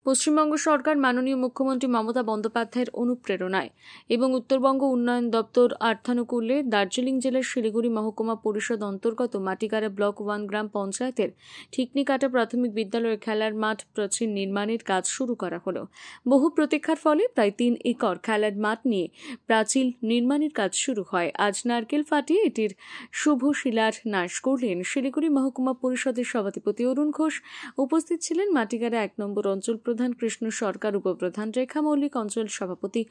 পশ্চিমবঙ্গ সরকার মাননীয় মুখ্যমন্ত্রী মমতা বন্দ্যোপাধ্যায়ের অনুপ্রেরণায় এবং উত্তরবঙ্গ উন্নয়ন দপ্তর অর্থানুকূল্যে দার্জিলিং জেলার শিলিগুড়ি মহকুমা পরিষদ অন্তর্গত মাটিগাড়া ব্লক 1 গ্রাম পঞ্চায়েতের ঠিকনিকাটা প্রাথমিক বিদ্যালয়ের খেলার মাঠ প্রাচীর নির্মাণের কাজ শুরু করা হলো। বহু প্রতীক্ষার ফলে প্রায় 3 একর খেলার মাঠ নিয়ে প্রাচীর নির্মাণের কাজ শুরু হয়। আজ নারকেল ফাটিয়ে এটির শুভ শিলান্যাস করলেন শিলিগুড়ি মহকুমা পরিষদের সভাধিপতি অরুণ ঘোষ। উপস্থিত ছিলেন মাটিগাড়া 1 নম্বর অঞ্চল প্রধান কৃষ্ণ সরকার, উপপ্রধান রেখা মল্লিক, অঞ্চল সভাপতি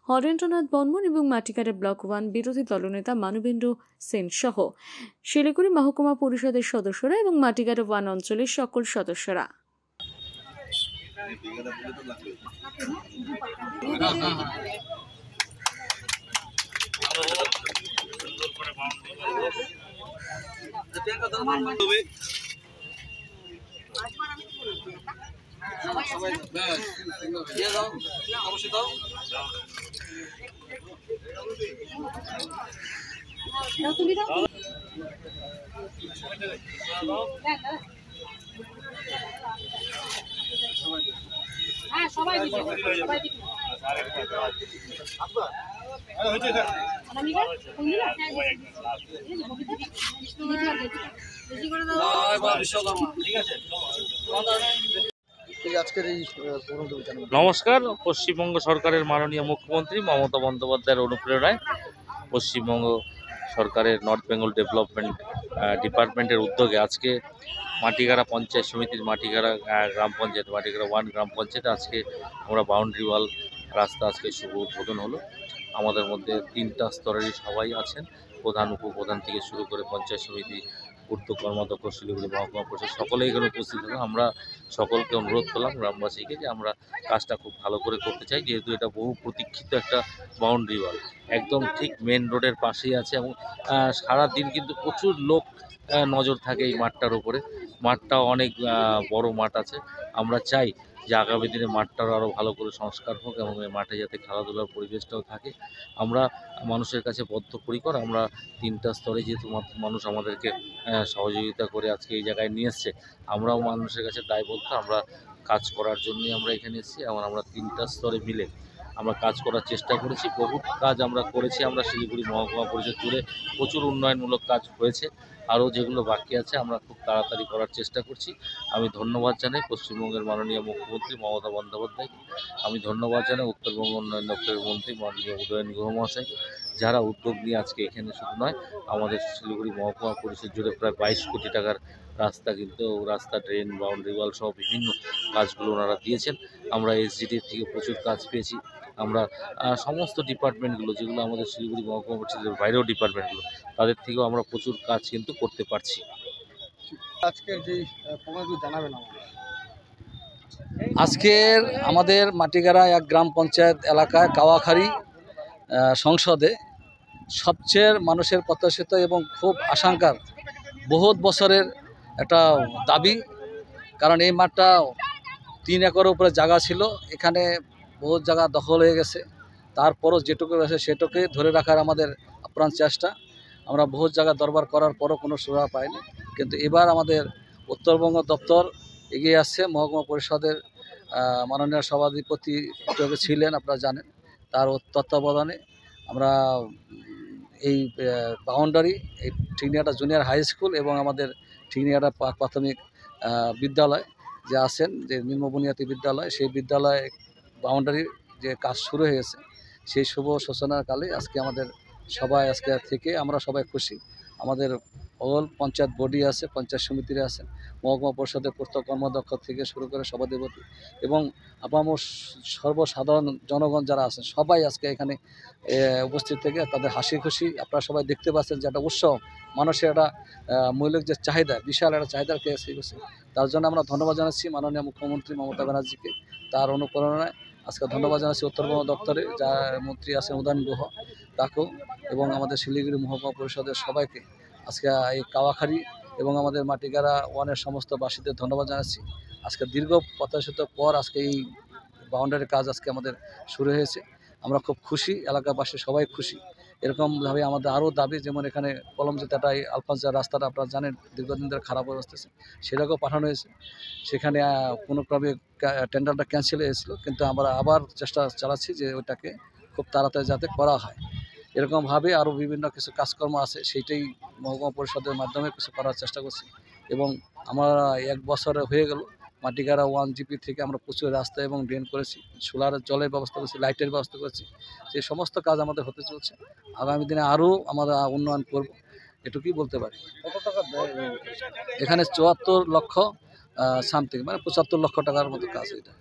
হরেন্দ্রনাথ বর্মন এবং মাটিগাড়া ব্লক 1 বিরোধী দলনেতা মানবেন্দ্র সেন সহ শিলিগুড়ি মহকুমা পরিষদের সদস্যরা এবং মাটিগাড়া 1 অঞ্চলের সকল সদস্যরা। নমস্কার। পশ্চিমবঙ্গ সরকারের মাননীয় মুখ্যমন্ত্রী মমতা বন্দ্যোপাধ্যায়ের অনুপ্রেরণায় পশ্চিমবঙ্গ সরকারের নর্থ বেঙ্গল ডেভেলপমেন্ট ডিপার্টমেন্টের উদ্যোগে আজকে মাটিগাড়া পঞ্চায়েত সমিতির মাটিগাড়া গ্রাম পঞ্চায়েত, মাটিগাড়া 1 গ্রাম পঞ্চায়েতে আজকে আমরা বাউন্ডারি ওয়াল রাস্তা আজকে শুভ উদ্বোধন হলো। আমাদের মধ্যে 3টা স্তরেরই সবাই আছেন, প্রধান, উপপ্রধান থেকে শুরু করে পঞ্চায়েত সমিতি, পূর্ত কর্মাধ্যক্ষ, শিলিগুড়ি মহকুমা পরিষদ সকলেই এখানে উপস্থিত হলো। আমরা সকলকে অনুরোধ করলাম গ্রামবাসীকে যে আমরা কাজটা খুব ভালো করে করতে চাই, যেহেতু এটা বহু প্রতীক্ষিত একটা বাউন্ডারি ওয়াল, একদম ঠিক মেন রোডের পাশেই আছে এবং সারাদিন কিন্তু প্রচুর লোক নজর থাকে এই মাঠটার উপরে। মাঠটাও অনেক বড় মাঠ আছে। আমরা চাই যে আগামী দিনে মাঠটারও আরও ভালো করে সংস্কার হোক এবং এই মাঠে যাতে খেলাধুলার পরিবেশটাও থাকে। আমরা মানুষের কাছে বদ্ধপরিকর। আমরা 3টা স্তরে যেহেতু মানুষ আমাদেরকে সহযোগিতা করে আজকে এই জায়গায় নিয়ে এসছে, আমরাও মানুষের কাছে দায়বদ্ধ। আমরা কাজ করার জন্যই আমরা এখানে এসেছি এবং আমরা 3টা স্তরে মিলে আমরা কাজ করার চেষ্টা করেছি। বহুত কাজ আমরা করেছি। আমরা শিলিগুড়ি মহকুমা পরিষদ জুড়ে প্রচুর উন্নয়নমূলক কাজ হয়েছে, আরও যেগুলো বাকি আছে আমরা খুব তাড়াতাড়ি করার চেষ্টা করছি। আমি ধন্যবাদ জানাই পশ্চিমবঙ্গের মাননীয় মুখ্যমন্ত্রী মমতা বন্দ্যোপাধ্যায়কে। আমি ধন্যবাদ জানাই উত্তরবঙ্গ উন্নয়ন দপ্তরের মন্ত্রী মাননীয় উদয়ন গুহ মহাশয়কে, যারা উদ্যোগ নিয়ে আজকে এখানে শুধু নয় আমাদের শিলিগুড়ি মহকুমা পরিষদ জুড়ে প্রায় 22 কোটি টাকার রাস্তা, কিন্তু রাস্তা, ড্রেন, বাউন্ডারি ওয়াল সহ বিভিন্ন কাজগুলো ওনারা দিয়েছেন। আমরা এসজিডি থেকে প্রচুর কাজ পেয়েছি। আমরা সমস্ত ডিপার্টমেন্টগুলো যেগুলো আমাদের শিলিগুড়ি মহকুমা পরিষদের বাইরেও ডিপার্টমেন্টগুলো, তাদের থেকেও আমরা প্রচুর কাজ কিন্তু করতে পারছি। আজকের আমাদের মাটিগাড়া 1 গ্রাম পঞ্চায়েত এলাকায় কাওয়াখালী সংসদে সবচেয়ে মানুষের প্রত্যাশিত এবং খুব আশঙ্কার বহুত বছরের একটা দাবি, কারণ এই মাঠটা 3 একরের উপরে জায়গা ছিল, এখানে বহুত জায়গা দখল হয়ে গেছে। তারপরও যেটুকু আছে সেটুকুকে ধরে রাখার আমাদের আপ্রাণ চেষ্টা। আমরা বহুত জায়গা দরবার করার পরও কোনো সুরাহা পাইনি, কিন্তু এবার আমাদের উত্তরবঙ্গ দপ্তর এগিয়ে আসছে। মহকুমা পরিষদের মাননীয় সভাধিপতি ছিলেন, আপনারা জানেন, তার তত্ত্বাবধানে আমরা এই বাউন্ডারি, এই ঠিকনিয়াটা জুনিয়র হাই স্কুল এবং আমাদের ঠিকনিয়াটা প্রাথমিক বিদ্যালয় যে আছেন, যে নিম্ন বুনিয়াদী বিদ্যালয়, সেই বিদ্যালয়ে বাউন্ডারির যে কাজ শুরু হয়ে গেছে, সেই শুভ সূচনার কালে আজকে আমাদের সবাই আজকে থেকে আমরা সবাই খুশি। আমাদের অল পঞ্চায়েত বডি আছে, পঞ্চায়েত সমিতিরা আছেন, মহকুমা পরিষদের পূর্ত কর্মাধ্যক্ষ থেকে শুরু করে সভাধিপতি এবং আপামর সর্বসাধারণ জনগণ যারা আছেন সবাই আজকে এখানে উপস্থিত থেকে তাদের হাসি খুশি আপনারা সবাই দেখতে পাচ্ছেন যে একটা উৎসব, মানুষের একটা মৌলিক যে চাহিদা, বিশাল একটা চাহিদার কেস হয়েছে। তার জন্য আমরা ধন্যবাদ জানাচ্ছি মাননীয় মুখ্যমন্ত্রী মমতা ব্যানার্জিকে, তার অনুপ্রেরণায় আজকে ধন্যবাদ জানাচ্ছি উত্তরবঙ্গ দপ্তরে যার মন্ত্রী আছেন উদয়ন গুহ তাকেও, এবং আমাদের শিলিগুড়ি মহকুমা পরিষদের সবাইকে আজকে এই কাওয়াখালী এবং আমাদের মাটিগাড়া 1-এর সমস্ত বাসীদের ধন্যবাদ জানাচ্ছি। আজকে দীর্ঘ প্রত্যাশিত পর আজকে এই বাউন্ডারির কাজ আজকে আমাদের শুরু হয়েছে। আমরা খুব খুশি, এলাকাবাসী সবাই খুশি এরকমভাবে আমাদের আরও দাবি, যেমন এখানে কলমজেতাটাই আলফাজা রাস্তাটা আপনারা জানেন দীর্ঘদিন ধরে খারাপ অবস্থা আছে, সেটাকেও পাঠানো হয়েছে। সেখানে কোনো ক্রমে টেন্ডারটা ক্যান্সেল হয়েছিল, কিন্তু আমরা আবার চেষ্টা চালাচ্ছি যে ওইটাকে খুব তাড়াতাড়ি যাতে করা হয়। এরকমভাবে আরও বিভিন্ন কিছু কাজকর্ম আছে, সেইটাই মহকুমা পরিষদের মাধ্যমে কিছু করার চেষ্টা করছি। এবং আমরা 1 বছর হয়ে গেল মাটিগাড়া 1 জিপি থেকে আমরা প্রচুর রাস্তা এবং ড্রেন করেছি, সোলারের জলের ব্যবস্থা করেছি, লাইটের ব্যবস্থা করেছি। যে সমস্ত কাজ আমাদের হতে চলছে, আগামী দিনে আরও আমরা উন্নয়ন করব, এটুকুই বলতে পারি। কত টাকা ব্যয়? এখানে 74 লক্ষ সামথিং, মানে 75 লক্ষ টাকার মতো কাজ এটা।